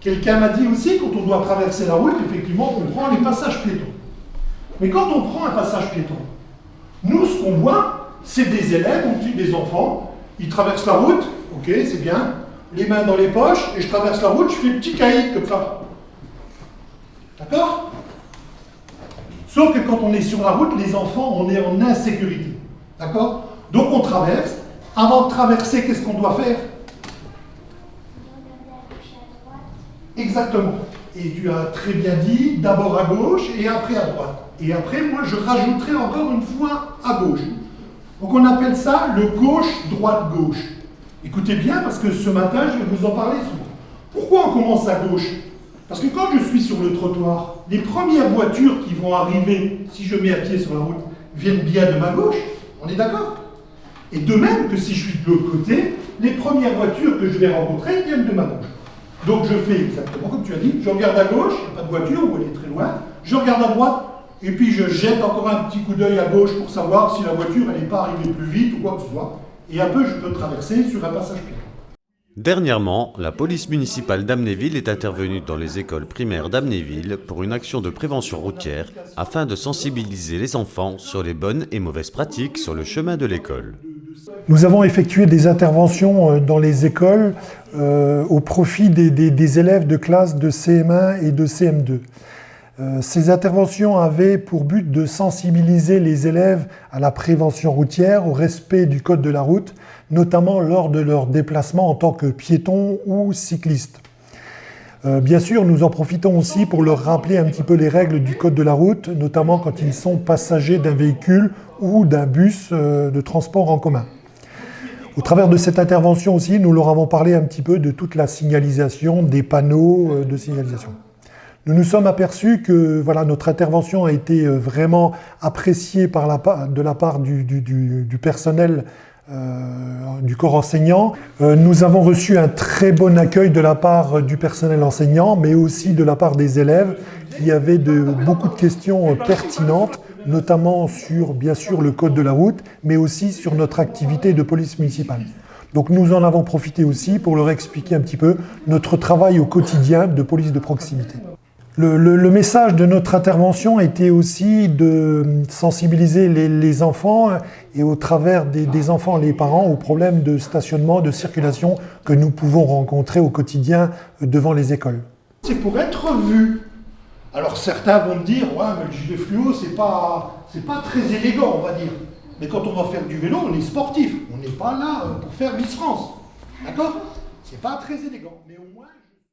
Quelqu'un m'a dit aussi, quand on doit traverser la route, effectivement, on prend les passages piétons. Mais quand on prend un passage piéton, nous, ce qu'on voit, c'est des élèves, des enfants, ils traversent la route, ok, c'est bien, les mains dans les poches, et je traverse la route, je fais petit caïd comme ça. D'accord? Sauf que quand on est sur la route, les enfants, on est en insécurité. D'accord? Donc on traverse. Avant de traverser, qu'est-ce qu'on doit faire? Exactement. Et tu as très bien dit, d'abord à gauche et après à droite. Et après, moi, je rajouterai encore une fois à gauche. Donc on appelle ça le gauche-droite-gauche. Écoutez bien, parce que ce matin, je vais vous en parler souvent. Pourquoi on commence à gauche? Parce que quand je suis sur le trottoir, les premières voitures qui vont arriver, si je mets à pied sur la route, viennent bien de ma gauche. On est d'accord? Et de même que si je suis de l'autre côté, les premières voitures que je vais rencontrer viennent de ma gauche. Donc je fais exactement comme tu as dit, je regarde à gauche, il n'y a pas de voiture, ou elle est très loin, je regarde à droite, et puis je jette encore un petit coup d'œil à gauche pour savoir si la voiture n'est pas arrivée plus vite ou quoi que ce soit. Et un peu, je peux traverser sur un passage piéton. Dernièrement, la police municipale d'Amnéville est intervenue dans les écoles primaires d'Amnéville pour une action de prévention routière afin de sensibiliser les enfants sur les bonnes et mauvaises pratiques sur le chemin de l'école. Nous avons effectué des interventions dans les écoles au profit des élèves de classe de CM1 et de CM2. Ces interventions avaient pour but de sensibiliser les élèves à la prévention routière, au respect du code de la route, notamment lors de leur déplacement en tant que piétons ou cyclistes. Bien sûr, nous en profitons aussi pour leur rappeler un petit peu les règles du code de la route, notamment quand ils sont passagers d'un véhicule ou d'un bus de transport en commun. Au travers de cette intervention aussi, nous leur avons parlé un petit peu de toute la signalisation, des panneaux de signalisation. Nous nous sommes aperçus que voilà, notre intervention a été vraiment appréciée de la part du personnel du corps enseignant. Nous avons reçu un très bon accueil de la part du personnel enseignant, mais aussi de la part des élèves qui avaient beaucoup de questions pertinentes, notamment sur, bien sûr, le code de la route, mais aussi sur notre activité de police municipale. Donc nous en avons profité aussi pour leur expliquer un petit peu notre travail au quotidien de police de proximité. Le message de notre intervention était aussi de sensibiliser les enfants et au travers des enfants, les parents, aux problèmes de stationnement, de circulation que nous pouvons rencontrer au quotidien devant les écoles. C'est pour être vu. Alors certains vont me dire, ouais, mais le gilet fluo, c'est pas très élégant, on va dire. Mais quand on va faire du vélo, on est sportif. On n'est pas là pour faire Miss France. D'accord? C'est pas très élégant. Mais